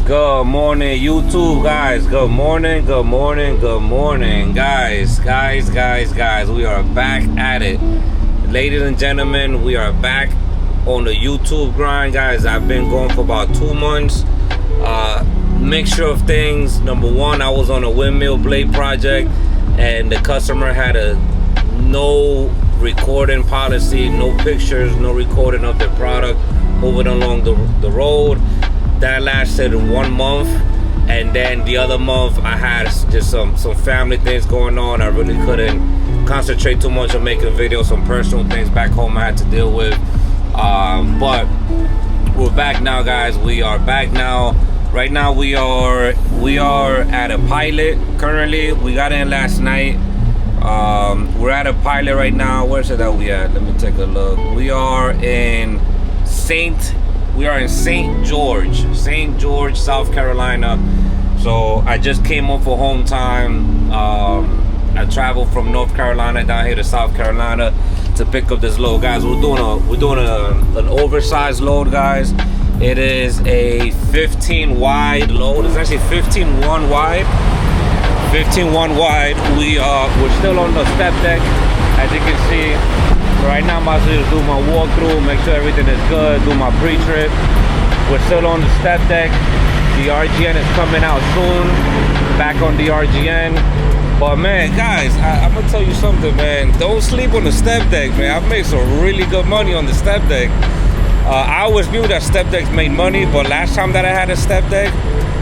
Good morning, YouTube, guys. Good morning, good morning, good morning, guys. We are back at it. Ladies and gentlemen, we are back on the YouTube grind, guys. I've been going for about 2 months. Mixture of things. Number one, I was on a windmill blade project, and the customer had a no recording policy, no pictures, no recording of their product moving along the road. That lasted 1 month, and then the other month I had just some family things going on. I really couldn't concentrate too much on making videos. Some personal things back home I had to deal with. But we're back now, guys. We are back now. Right now we are at a pilot. Currently, we got in last night. We're at a pilot right now. Where's it that we at? Let me take a look. We are in St. George, South Carolina. So I just came up for home time. I traveled from North Carolina down here to South Carolina to pick up this load, guys. We're doing an oversized load, guys. It is a 15 wide load. It's actually 15-1 wide. 15-1 wide. We're still on the step deck, as you can see. Right now I'm about to just do my walkthrough, make sure everything is good, do my pre-trip. We're still on the step deck. The RGN is coming out soon. Back on the RGN. But man, guys, I'm gonna tell you something, man. Don't sleep on the step deck, man. I've made some really good money on the step deck. I always knew that step decks made money, but last time that I had a step deck,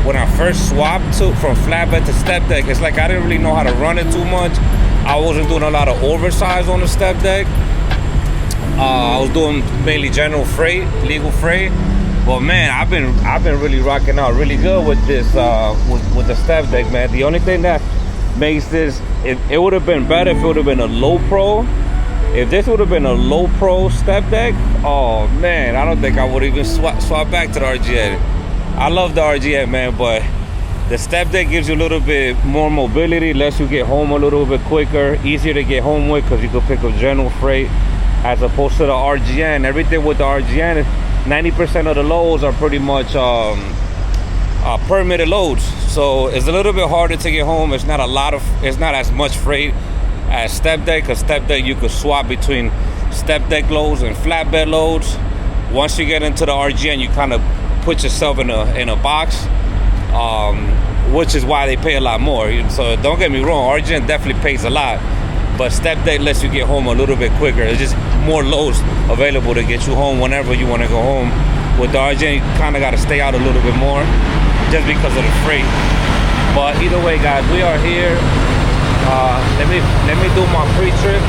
when I first swapped from flatbed to step deck, it's like I didn't really know how to run it too much. I wasn't doing a lot of oversize on the step deck. I was doing mainly general freight, legal freight. But man, I've been really rocking out really good with this with the step deck, man. The only thing that makes this, it would have been better if it would have been a low pro. If this would have been a low pro step deck, oh man, I don't think I would even swap back to the RGN. I love the RGN, man, but the step deck gives you a little bit more mobility, lets you get home a little bit quicker, easier to get home with because you can pick up general freight. As opposed to the RGN, everything with the RGN, 90% of the loads are pretty much permitted loads. So it's a little bit harder to get home. It's not as much freight as step deck. Cause step deck you could swap between step deck loads and flatbed loads. Once you get into the RGN, you kind of put yourself in a box, which is why they pay a lot more. So don't get me wrong, RGN definitely pays a lot. But step deck lets you get home a little bit quicker. It's just more loads available to get you home whenever you want to go home. With the RGN, you kind of got to stay out a little bit more just because of the freight. But either way, guys, we are here. Let me do my pre-trip,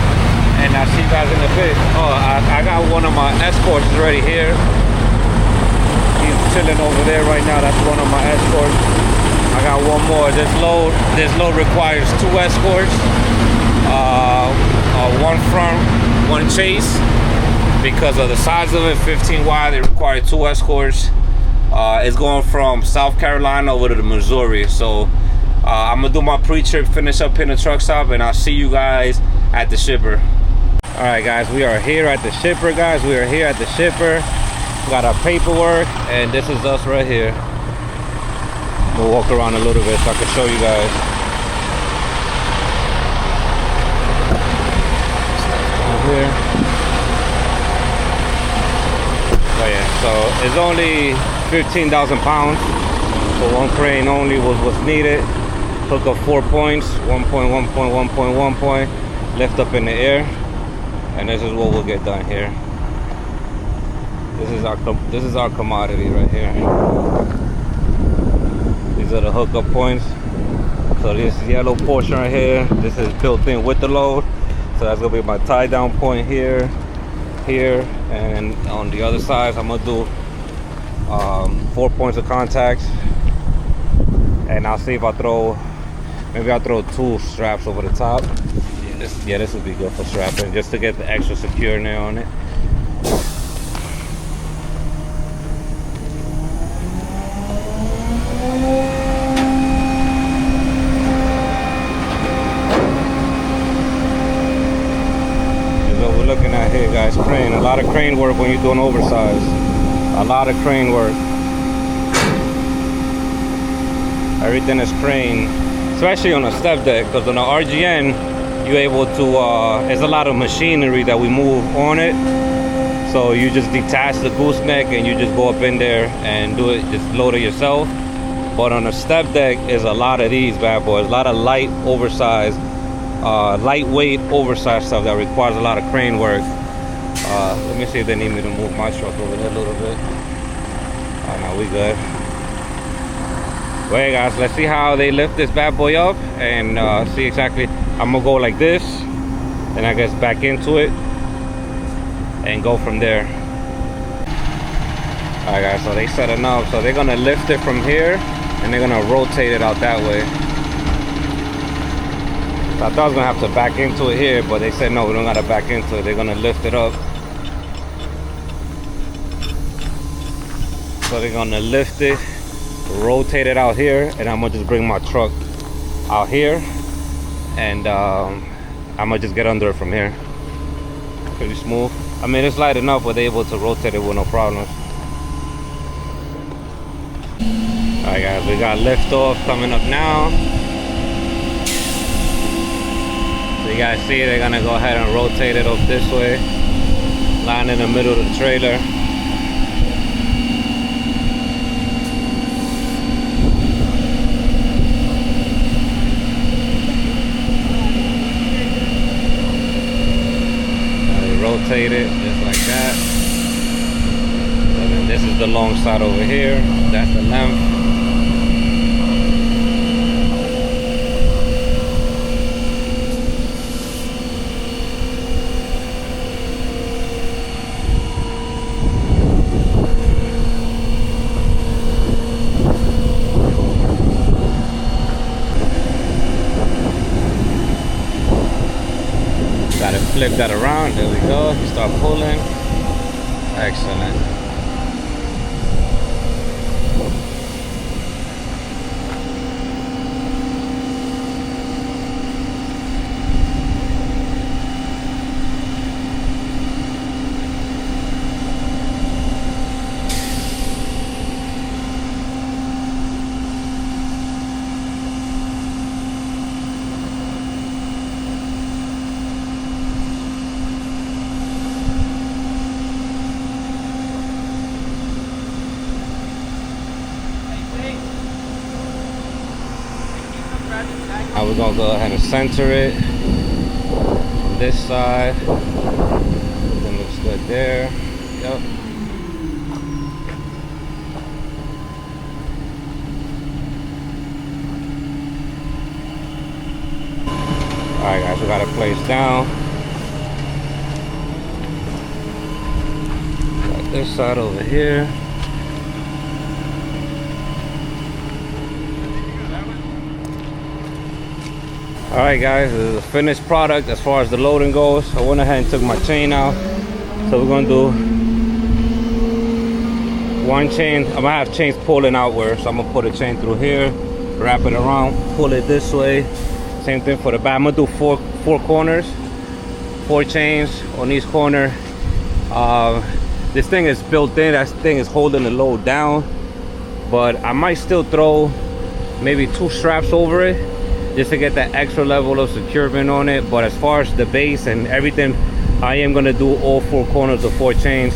and I'll see you guys in a bit. Oh, I got one of my escorts already here. He's chilling over there right now. That's one of my escorts. I got one more. This load requires 2 escorts. One front, one chase. Because of the size of it, 15 wide, it requires 2 escorts. It's going from South Carolina over to Missouri. So I'm gonna do my pre-trip, finish up in the truck stop, and I'll see you guys at the shipper. All right, guys, we are here at the shipper, guys. We are here at the shipper. We got our paperwork, and this is us right here. We'll walk around a little bit so I can show you guys. Here. Oh yeah, so it's only 15,000 pounds. So one crane only was what's needed. Hook up 4 points, 1 point, 1 point, 1 point, 1 point, lift up in the air, and this is what we'll get done here. This is our commodity right here. These are the hookup points. So this yellow portion right here, this is built in with the load. So that's gonna be my tie down point here, and on the other side I'm gonna do 4 points of contact, and I'll see if I'll throw 2 straps over the top. Yeah, this would be good for strapping, just to get the extra secure nail on it. Looking at here, guys, crane. A lot of crane work when you're doing oversize. A lot of crane work. Everything is crane, especially on a step deck, because on the RGN you're able to there's a lot of machinery that we move on it, so you just detach the gooseneck and you just go up in there and do it, just load it yourself. But on a step deck is a lot of these bad boys, a lot of lightweight oversized stuff that requires a lot of crane work. Let me see if they need me to move my truck over there a little bit. Oh no, we good. Well, hey guys, let's see how they lift this bad boy up and see exactly. I'm gonna go like this, and I guess back into it and go from there. All right guys, so they set it up, so they're gonna lift it from here and they're gonna rotate it out that way. So I thought I was gonna have to back into it here, but they said no, we don't gotta back into it. They're gonna lift it up. So they're gonna lift it, rotate it out here, and I'm gonna just bring my truck out here, and I'm gonna just get under it from here. Pretty smooth. I mean, it's light enough, but they're able to rotate it with no problems. All right guys, we got lift off coming up now. So you guys see they're gonna go ahead and rotate it up this way, line in the middle of the trailer. Rotate it just like that. And then this is the long side over here. That's the length. Got to flip that around. There we go. You start pulling. Excellent. Now we're gonna go ahead and center it on this side. Everything looks good there. Yep. Alright guys, we got it placed down. Got this side over here. Alright guys, this is a finished product as far as the loading goes. I went ahead and took my chain out. So we're gonna do one chain. I'm gonna have chains pulling outward. So I'm gonna put a chain through here, wrap it around, pull it this way. Same thing for the back. I'm gonna do four corners, 4 chains on each corner. This thing is built in. That thing is holding the load down. But I might still throw maybe 2 straps over it, just to get that extra level of securement on it. But as far as the base and everything, I am gonna do all 4 corners of 4 chains,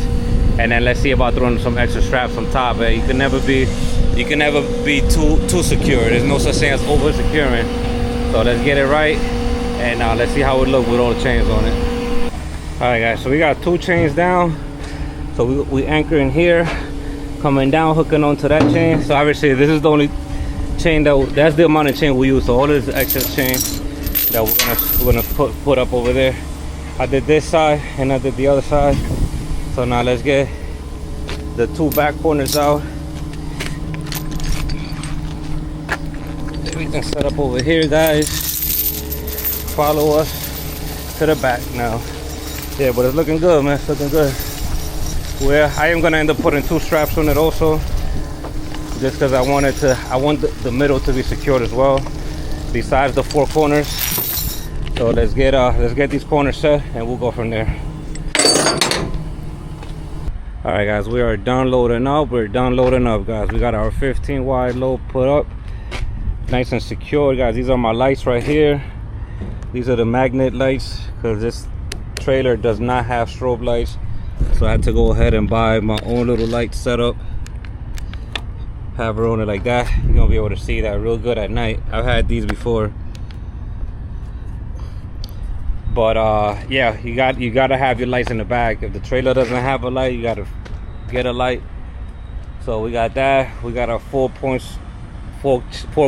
and then let's see about throwing some extra straps on top. You can never be too secure. There's no such thing as over securing. So let's get it right, and let's see how it looks with all the chains on it. All right guys, so we got 2 chains down. So we anchor in here, coming down, hooking onto that chain. So obviously this is the only chain that's the amount of chain we use. So all this excess chain that we're gonna put up over there. I did this side and I did the other side. So now let's get the 2 back corners out. Everything set up over here, guys. Follow us to the back now. Yeah, but it's looking good, man. It's looking good. Well, I am gonna end up putting 2 straps on it also, just because I want the middle to be secured as well, besides the 4 corners. So let's get these corners set and we'll go from there. All right guys, we are done loading up. We're done loading up, guys. We got our 15 wide load put up. nice and secure, guys. These are my lights right here. These are the magnet lights, because this trailer does not have strobe lights, so I had to go ahead and buy my own little light setup. Have her on it like that. You're gonna be able to see that real good at night. I've had these before, but yeah, you gotta have your lights in the back. If the trailer doesn't have a light, you gotta get a light. So we got that. We got our 4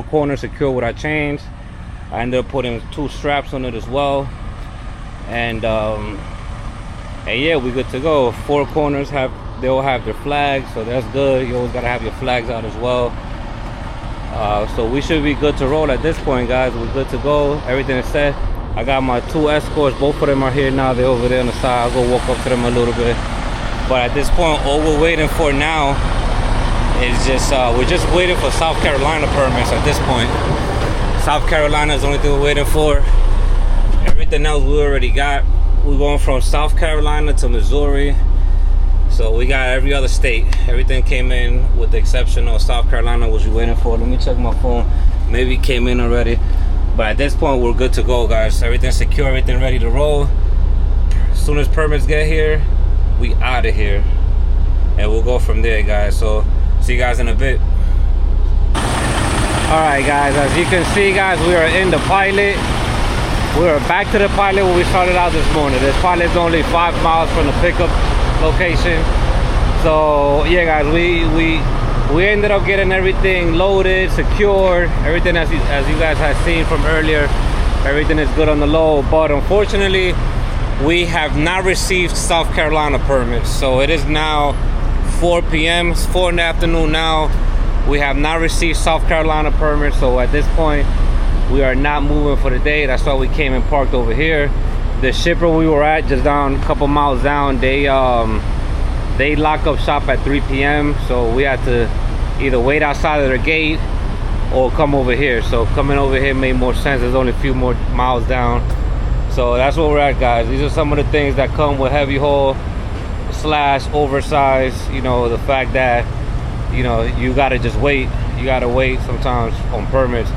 corners secure with our chains. I ended up putting 2 straps on it as well, and yeah, we good to go. 4 corners they all have their flags, so that's good. You always gotta have your flags out as well. So we should be good to roll at this point, guys. We're good to go. Everything is set. I got my 2 escorts. Both of them are here now. They're over there on the side. I'll go walk up to them a little bit. But at this point, all we're waiting for now is just we're just waiting for South Carolina permits at this point. South Carolina is the only thing we're waiting for. Everything else we already got. We're going from South Carolina to Missouri. So we got every other state. Everything came in with the exception of South Carolina, which we're waiting for. Let me check my phone. Maybe it came in already. But at this point, we're good to go, guys. Everything's secure, everything ready to roll. As soon as permits get here, we out of here. And we'll go from there, guys. So see you guys in a bit. Alright, guys, as you can see, guys, we are in the pilot. We are back to the pilot where we started out this morning. This pilot's only 5 miles from the pickup location. So yeah, guys, we ended up getting everything loaded, secured, everything as you guys have seen from earlier. Everything is good on the load, but unfortunately we have not received South Carolina permits. So it is now 4 p.m. It's 4 in the afternoon now. We have not received South Carolina permits, so at this point we are not moving for the day. That's why we came and parked over here. The shipper we were at, just down a couple miles down, they lock up shop at 3 p.m. so we had to either wait outside of their gate or come over here. So coming over here made more sense. There's only a few more miles down, so that's where we're at, guys. These are some of the things that come with heavy haul / oversized. You know, the fact that, you know, you gotta just wait. You gotta wait sometimes on permits.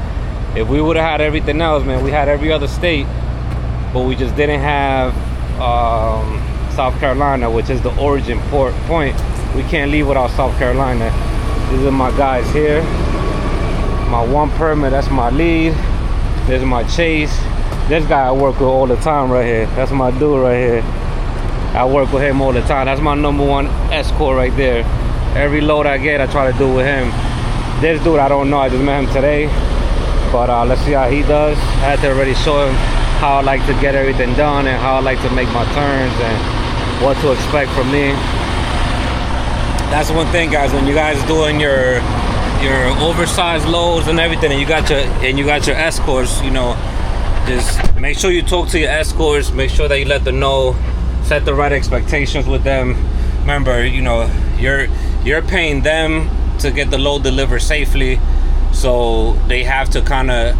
If we would have had everything else, man, we had every other state, but we just didn't have South Carolina, which is the origin point. We can't leave without South Carolina. These are my guys here. My 1 permit, that's my lead. There's my chase. This guy I work with all the time right here. That's my dude right here. I work with him all the time. That's my #1 escort right there. Every load I get, I try to do with him. This dude, I don't know. I just met him today. But let's see how he does. I had to already show him how I like to get everything done and how I like to make my turns and what to expect from me. That's one thing, guys, when you guys doing your oversized loads and everything, and you got your escorts, you know, just make sure you talk to your escorts. Make sure that you let them know, set the right expectations with them. Remember, you know, you're paying them to get the load delivered safely, so they have to kind of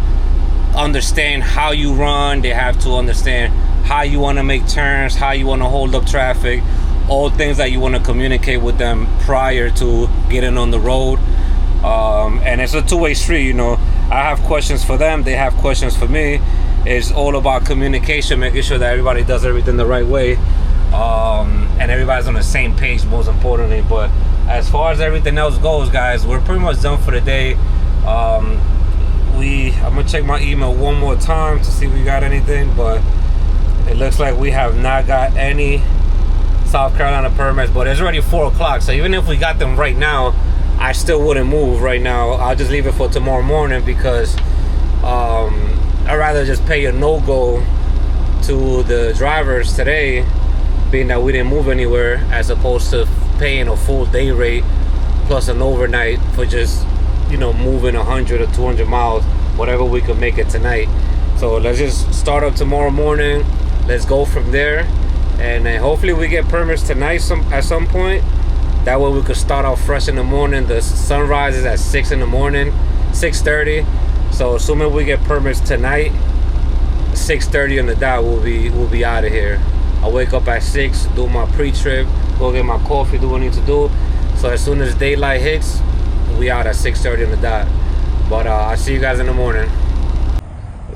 understand how you run. They have to understand how you want to make turns, how you want to hold up traffic, all things that you want to communicate with them prior to getting on the road. And it's a two-way street, you know. I have questions for them, they have questions for me. It's all about communication, making sure that everybody does everything the right way, and everybody's on the same page, most importantly. But as far as everything else goes, guys, we're pretty much done for the day. I'm gonna check my email one more time to see if we got anything, but it looks like we have not got any South Carolina permits. But it's already 4 o'clock, so even if we got them right now, I still wouldn't move right now. I'll just leave it for tomorrow morning, because I'd rather just pay a no-go to the drivers today, being that we didn't move anywhere, as opposed to paying a full day rate plus an overnight for just, you know, moving 100 or 200 miles, whatever we could make it tonight. So let's just start up tomorrow morning. Let's go from there, and then hopefully we get permits tonight at some point. That way we could start off fresh in the morning. The sun rises at 6 in the morning, 6:30. So assuming we get permits tonight, 6:30 on the dot, we'll be out of here. I'll wake up at 6, do my pre-trip, go get my coffee, do what I need to do. So as soon as daylight hits, we out at 6:30 on the dot. But I'll see you guys in the morning.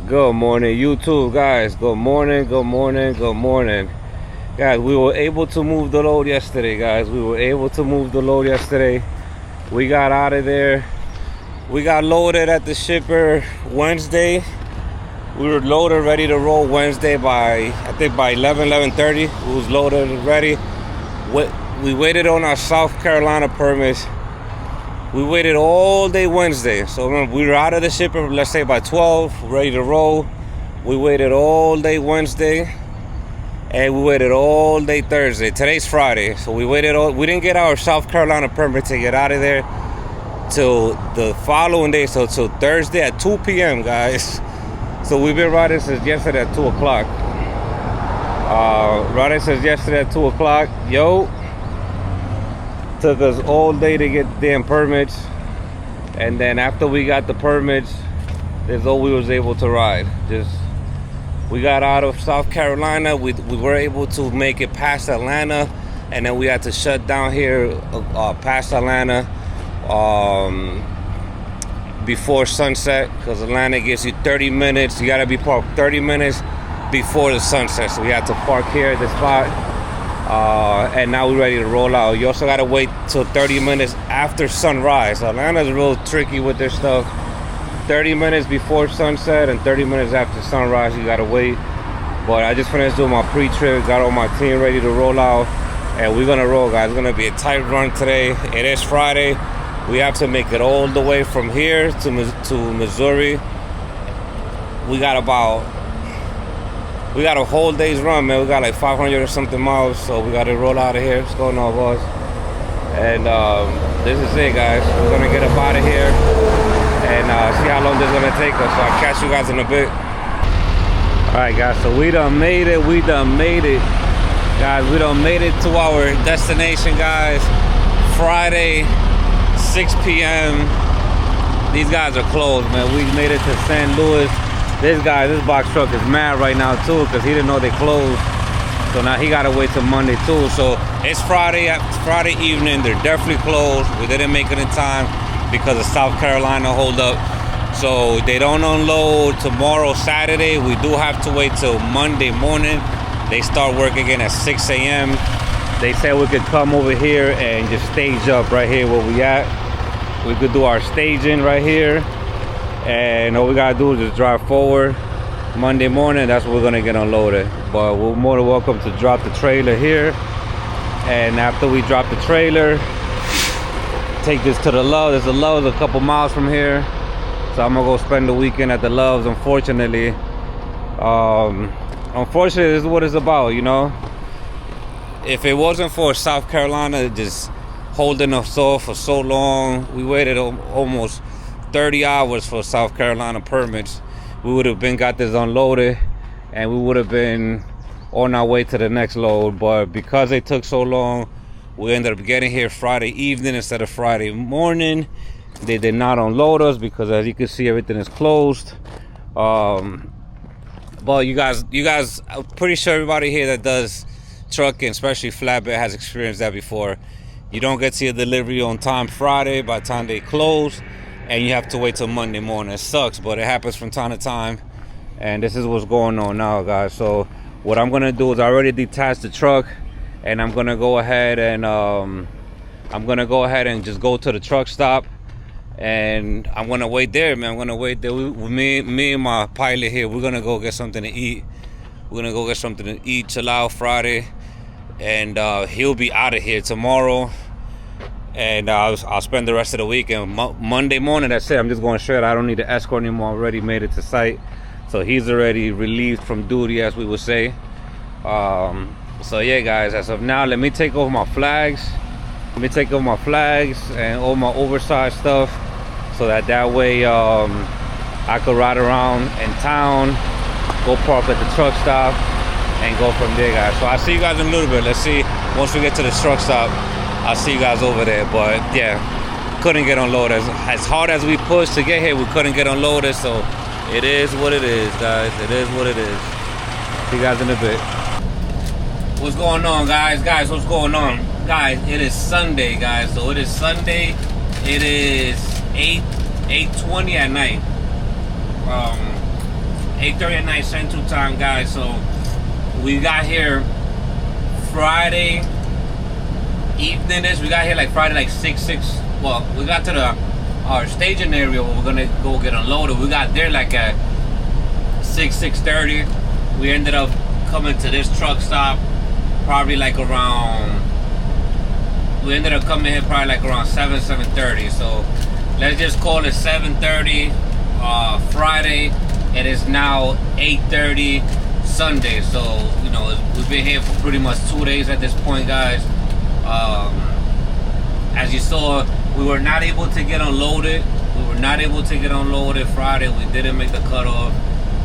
Good morning, YouTube, guys. Good morning, good morning, good morning. Guys, we were able to move the load yesterday, guys. We were able to move the load yesterday. We got out of there. We got loaded at the shipper Wednesday. We were loaded, ready to roll Wednesday by, I think by 11:30. We was loaded and ready. We waited on our South Carolina permits. We waited all day Wednesday. So remember, we were out of the shipper, let's say by 12, ready to roll. We waited all day Wednesday. And we waited all day Thursday. Today's Friday. So we didn't get our South Carolina permit to get out of there till the following day, so till Thursday at 2 p.m. guys. So we've been riding since yesterday at 2 o'clock. Riding since yesterday at 2 o'clock. Yo, took us all day to get damn permits, and then after we got the permits, that's all we was able to ride. We got out of South Carolina. We were able to make it past Atlanta, and then we had to shut down here past Atlanta before sunset, because Atlanta gives you 30 minutes. You gotta be parked 30 minutes before the sunset. So we had to park here at the spot, and now we're ready to roll out. You also gotta wait till 30 minutes after sunrise. Atlanta's real tricky with their stuff. 30 minutes before sunset and 30 minutes after sunrise, you gotta wait. But I just finished doing my pre-trip, got all my team ready to roll out, and we're gonna roll, guys. It's gonna be a tight run today. It is Friday. We have to make it all the way from here to Missouri. We got a whole day's run, man. We got like 500 or something miles, so we gotta roll out of here. What's going on, boss? And this is it, guys. We're gonna get up out of here and see how long this is gonna take us. So I'll catch you guys in a bit. All right, guys, so we done made it. Guys, we done made it to our destination, guys. Friday, 6 p.m. These guys are closed, man. We made it to St. Louis. This box truck is mad right now too, because he didn't know they closed. So now he gotta wait till Monday too. So it's Friday evening. They're definitely closed. We didn't make it in time because of South Carolina hold up. So they don't unload tomorrow, Saturday. We do have to wait till Monday morning. They start work again at 6 a.m. They said we could come over here and just stage up right here where we at. We could do our staging right here, and all we gotta do is just drive forward. Monday morning, that's when we're gonna get unloaded. But we're more than welcome to drop the trailer here, and after we drop the trailer, take this to the Loves. There's a Loves a couple miles from here, so I'm gonna go spend the weekend at the Loves. Unfortunately, this is what it's about, you know. If it wasn't for South Carolina just holding us off for so long, we waited almost 30 hours for South Carolina permits, we would have got this unloaded, and we would have been on our way to the next load. But because they took so long, we ended up getting here Friday evening instead of Friday morning. They did not unload us because, as you can see, everything is closed. But you guys, I'm pretty sure everybody here that does trucking, especially flatbed, has experienced that before. You don't get to your delivery on time Friday by the time they close, and you have to wait till Monday morning. It sucks, but it happens from time to time, and this is what's going on now, guys. So what I'm gonna do is I already detached the truck, and I'm gonna go ahead and just go to the truck stop, and I'm gonna wait there, man. I'm gonna wait there. Me and my pilot here, we're gonna go get something to eat. We're gonna go get something to eat, chill out Friday, and he'll be out of here tomorrow, and I'll spend the rest of the week. And Monday morning, that's it. I'm just going straight. I don't need to escort anymore. I already made it to site, so he's already relieved from duty, as we would say. So yeah, guys, as of now, let me take off my flags. And all my oversized stuff, so that way I could ride around in town, go park at the truck stop, and go from there, guys. So I'll see you guys in a little bit. Let's see, once we get to the truck stop, I'll see you guys over there. But yeah, couldn't get unloaded. As hard as we pushed to get here, we couldn't get unloaded. So it is what it is, guys. It is what it is. See you guys in a bit. What's going on, guys? What's going on? Guys, it is Sunday, guys. So it is Sunday. It is 8:20 at night. 8:30 at night Central Time, guys. So we got here Friday evening. We got here like Friday like 6. Well, we got to our staging area where we're gonna go get unloaded. We got there like at 6:30. We ended up coming to this truck stop probably like around. We ended up coming here probably like around 7:30. So let's just call it 7:30 Friday. It is now 8:30 Sunday. So you know we've been here for pretty much 2 days at this point, guys. As you saw, we were not able to get unloaded. Friday. We didn't make the cutoff.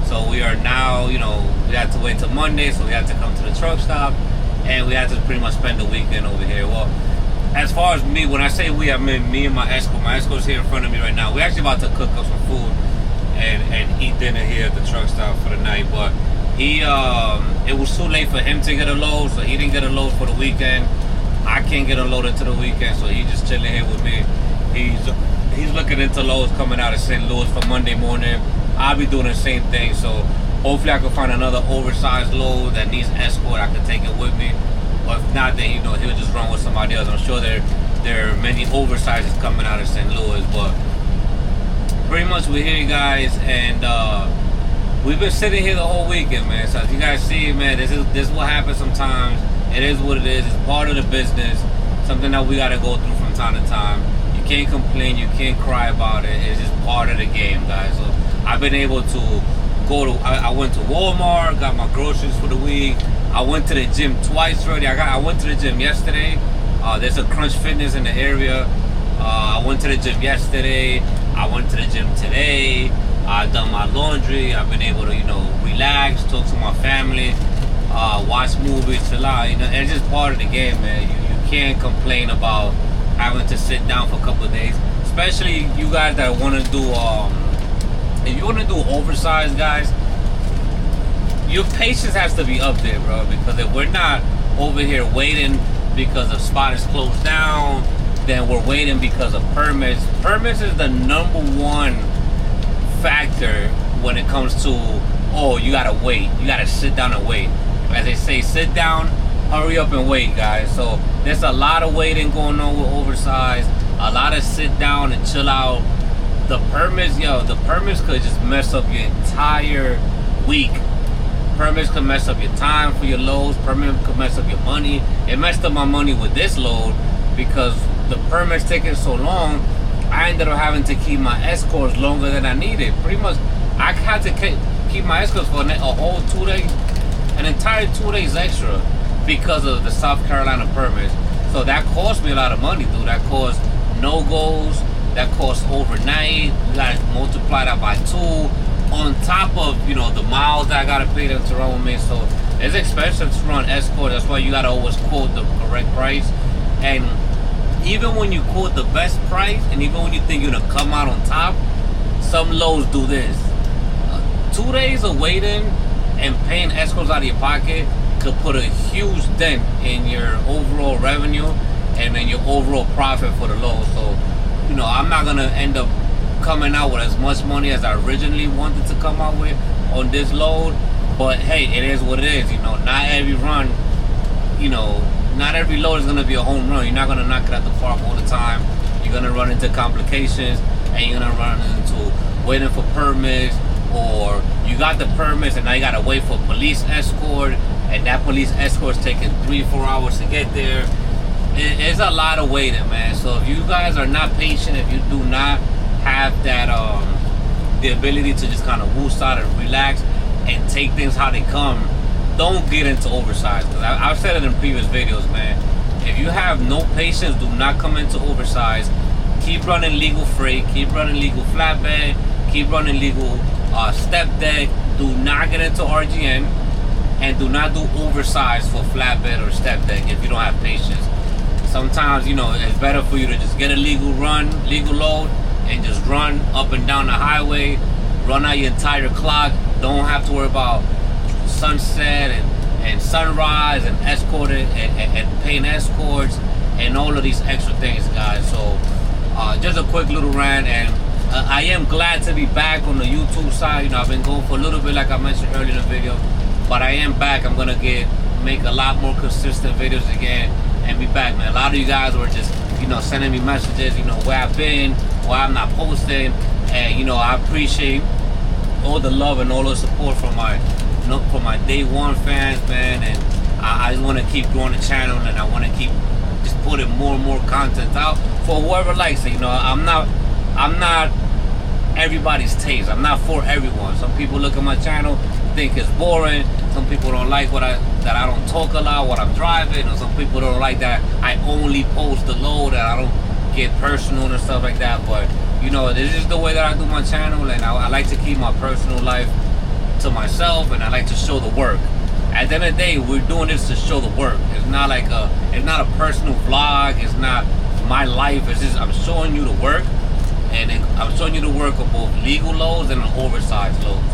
So we are now, you know, we had to wait till Monday. So we had to come to the truck stop. And we had to pretty much spend the weekend over here. Well, as far as me, when I say we, I mean me and my escort. My escort's here in front of me right now. We're actually about to cook up some food and eat dinner here at the truck stop for the night. But it was too late for him to get a load. So he didn't get a load for the weekend. I can't get a load into the weekend, so he's just chilling here with me. He's looking into loads coming out of St. Louis for Monday morning. I'll be doing the same thing, so hopefully I can find another oversized load that needs escort. I can take it with me, or if not, then you know he'll just run with somebody else. I'm sure there are many oversizes coming out of St. Louis, but pretty much we're here, guys, and we've been sitting here the whole weekend, man. So as you guys see, man, this is what happens sometimes. It is what it is. It's part of the business. Something that we got to go through from time to time. You can't complain. You can't cry about it. It's just part of the game, guys. So I've been able to go to. I went to Walmart, got my groceries for the week. I went to the gym twice already. I went to the gym yesterday. There's a Crunch Fitness in the area. I went to the gym yesterday. I went to the gym today. I've done my laundry. I've been able to, you know, relax, talk to my family. Watch movies, chill out. You know, it's just part of the game, man. You can't complain about having to sit down for a couple of days, especially you guys that want to do. If you want to do oversized, guys, your patience has to be up there, bro. Because if we're not over here waiting because the spot is closed down, then we're waiting because of permits. Permits is the #1 factor when it comes to, oh, you gotta wait. You gotta sit down and wait. As they say, sit down, hurry up and wait, guys. So there's a lot of waiting going on with oversized. A lot of sit down and chill out. The permits could just mess up your entire week. Permits could mess up your time for your loads. Permits could mess up your money. It messed up my money with this load because the permits taking so long. I ended up having to keep my escorts longer than I needed. Pretty much, I had to keep my escorts for a whole 2 days. An entire 2 days extra because of the South Carolina permits. So that cost me a lot of money, dude. That cost no-goes, that cost overnight. You gotta multiply that by 2 on top of, you know, the miles that I gotta pay them to run with me. So it's expensive to run escort. That's why you gotta always quote the correct price. And even when you quote the best price, and even when you think you're gonna come out on top, some loads do this. 2 days of waiting and paying escorts out of your pocket could put a huge dent in your overall revenue and in your overall profit for the load. So, you know, I'm not gonna end up coming out with as much money as I originally wanted to come out with on this load. But hey, it is what it is. You know, not every run, you know, not every load is gonna be a home run. You're not gonna knock it out the park all the time. You're gonna run into complications, and you're gonna run into waiting for permits, or you got the permits and now you gotta wait for police escort, and that police escort's taking 3-4 hours to get there. It's a lot of waiting, man. So if you guys are not patient, if you do not have that the ability to just kind of woost out and relax and take things how they come, don't get into oversized. Because I've said it in previous videos, man. If you have no patience, do not come into oversized. Keep running legal freight, keep running legal flatbed, keep running legal step deck. Do not get into RGN, and do not do oversized for flatbed or step deck if you don't have patience. Sometimes, you know, it's better for you to just get a legal run, legal load, and just run up and down the highway, run out your entire clock. Don't have to worry about sunset and sunrise and escorting and paying escorts and all of these extra things, guys. So just a quick little rant, and I am glad to be back on the YouTube side. You know, I've been going for a little bit, like I mentioned earlier in the video, but I am back. I'm gonna make a lot more consistent videos again and be back, man. A lot of you guys were just, you know, sending me messages, you know, where I've been, why I'm not posting, and you know, I appreciate all the love and all the support from my, you know, from my day one fans, man. And I just want to keep growing the channel, and I want to keep just putting more and more content out for whoever likes it. You know, I'm not everybody's taste. I'm not for everyone. Some people look at my channel, think it's boring. Some people don't like that I don't talk a lot, what I'm driving, or some people don't like that I only post the load, that I don't get personal and stuff like that. But you know, this is the way that I do my channel, and I like to keep my personal life to myself, and I like to show the work. At the end of the day, we're doing this to show the work. It's not like it's not a personal vlog. It's not my life. It's just I'm showing you the work, and I'm showing you the work of both legal loads and oversized loads.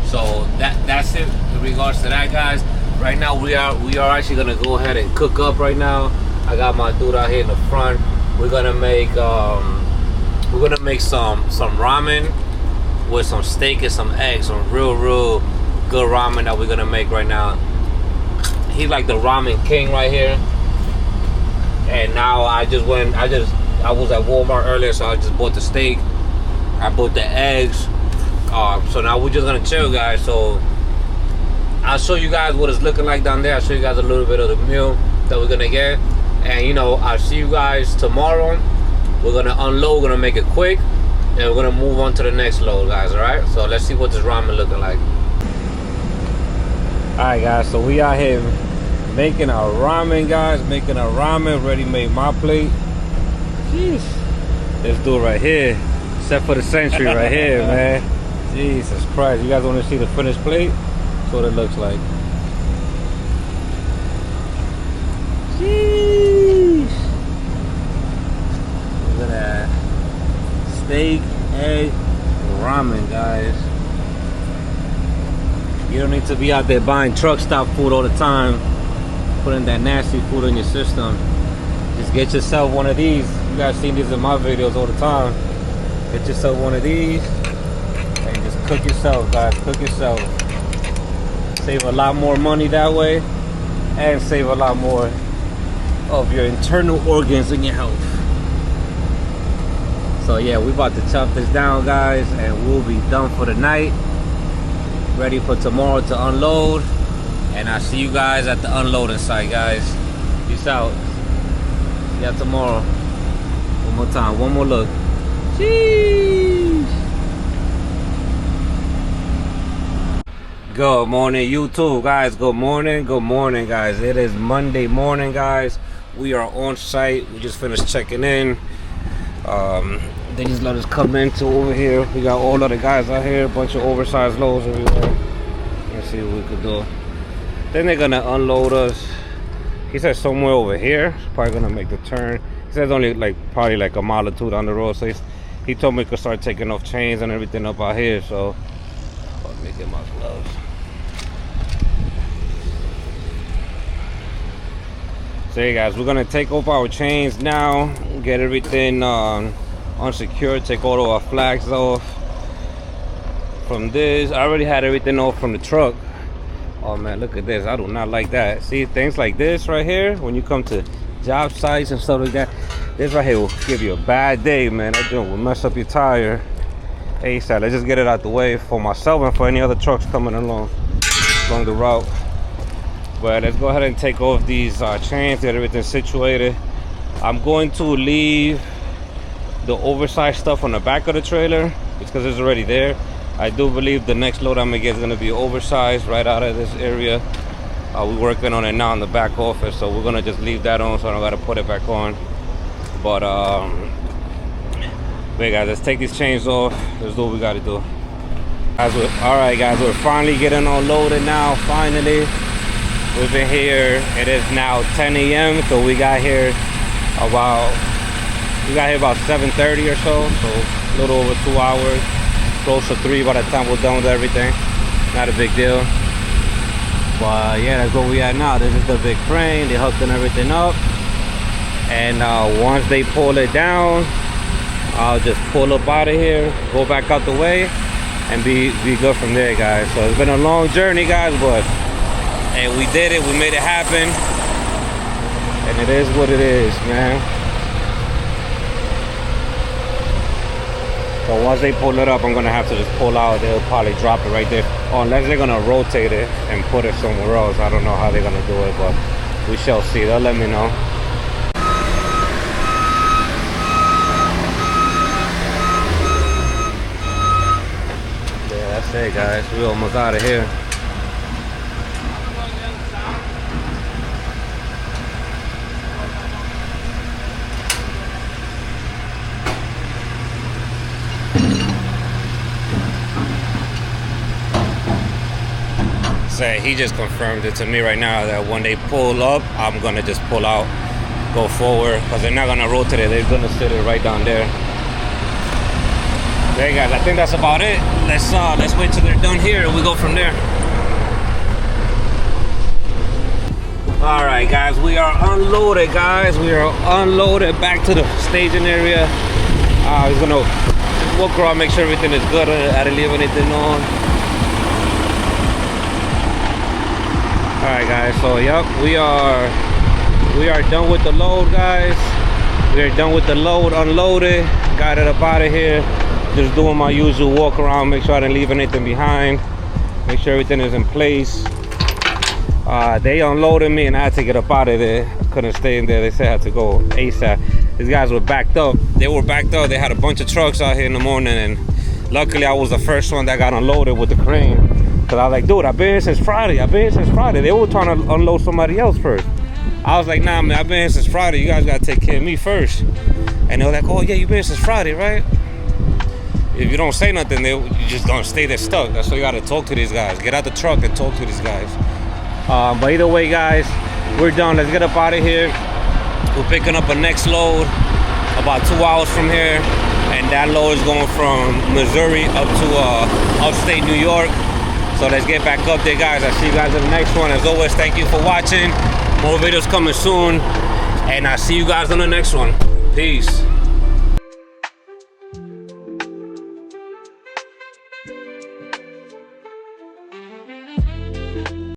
So that's it in regards to that, guys. Right now we are actually gonna go ahead and cook up right now. I got my dude out here in the front. We're gonna make some ramen with some steak and some eggs, some real good ramen that we're gonna make right now. He's like the ramen king right here. And now I was at Walmart earlier, so I just bought the steak, I bought the eggs. So now we're just gonna chill, guys. So I'll show you guys what it's looking like down there. I'll show you guys a little bit of the meal that we're gonna get, and you know, I'll see you guys tomorrow. We're gonna unload, we're gonna make it quick, and we're gonna move on to the next load, guys. All right, so let's see what this ramen looking like. All right, guys, so we out here making our ramen, guys. Making our ramen, ready made my plate. Jeez, this dude right here, set for the century right here, man. Jesus Christ, you guys want to see the finished plate? That's what it looks like. Jeez. Look at that. Steak, egg, ramen, guys. You don't need to be out there buying truck stop food all the time, putting that nasty food in your system. Just get yourself one of these. You guys seen these in my videos all the time. Get yourself one of these and just cook yourself, guys. Cook yourself. Save a lot more money that way, and save a lot more of your internal organs in your health. So yeah, we about to chop this down, guys, and we'll be done for the night. Ready for tomorrow to unload, and I'll see you guys at the unloading site, guys. Peace out. See ya tomorrow. One more time, one more look. Jeez. Good morning, YouTube, guys. Good morning, guys. It is Monday morning, guys. We are on site. We just finished checking in. They just let us come into over here. We got all of the guys out here, a bunch of oversized loads everywhere. Let's see what we could do. Then they're gonna unload us. He said somewhere over here. He's probably gonna make the turn. He says only probably like a mile or two down the road. So he told me we could start taking off chains and everything up out here. So let me get my gloves. So hey guys, we're gonna take off our chains now, get everything unsecured, take all of our flags off from this. I already had everything off from the truck. Oh man, look at this. I do not like that. See, things like this right here, when you come to job sites and stuff like that, this right here will give you a bad day, man. That joint will mess up your tire ASAP. Let's just get it out the way for myself and for any other trucks coming along the route. But let's go ahead and take off these chains, get everything situated. I'm going to leave the oversized stuff on the back of the trailer because it's already there. I do believe the next load I'm gonna get is gonna be oversized right out of this area. We're working on it now in the back office, so we're gonna just leave that on so I don't gotta put it back on. But wait guys, let's take these chains off. Let's do what we gotta do. All right guys, we're finally getting unloaded now, finally. We've been here, it is now 10 a.m. so we got here about 7:30 or so a little over 2 hours, close to 3 by the time we're done with everything. Not a big deal, but yeah, that's where we at now. This is the big crane. They hooked everything up, and once they pull it down, I'll just pull up out of here, go back out the way, and be good from there, guys. So it's been a long journey, guys, but and we did it. We made it happen, and it is what it is, man. So once they pull it up, I'm gonna have to just pull out. They'll probably drop it right there, unless they're gonna rotate it and put it somewhere else. I don't know how they're gonna do it, but we shall see. They'll let me know. Yeah, that's it, guys. We're almost out of here. Say he just confirmed it to me right now that when they pull up, I'm gonna just pull out, go forward, because they're not gonna rotate it. They're gonna sit it right down there. Okay, guys, I think that's about it. Let's wait till they're done here and we go from there. All right, guys, we are unloaded, guys. We are unloaded back to the staging area. I was gonna just walk around, make sure everything is good. I didn't leave anything on. All right, guys, so yep, we are done with the load, guys. We are done with the load, unloaded, got it up out of here. Just doing my usual walk around, make sure I didn't leave anything behind, make sure everything is in place. They unloaded me and I had to get up out of there. I couldn't stay in there. They said I had to go ASAP. These guys were backed up. They were backed up. They had a bunch of trucks out here in the morning, and luckily I was the first one that got unloaded with the crane. Cause I was like, dude, I've been here since Friday. They were trying to unload somebody else first. I was like, nah, man, I've been here since Friday. You guys gotta take care of me first. And they were like, oh yeah, you've been here since Friday, right? If you don't say nothing, you just gonna stay there stuck. That's why you gotta talk to these guys. Get out the truck and talk to these guys. But either way, guys, we're done. Let's get up out of here. We're picking up a next load about 2 hours from here. And that load is going from Missouri up to upstate New York. So let's get back up there, guys. I'll see you guys in the next one. As always, thank you for watching. More videos coming soon. And I'll see you guys on the next one. Peace.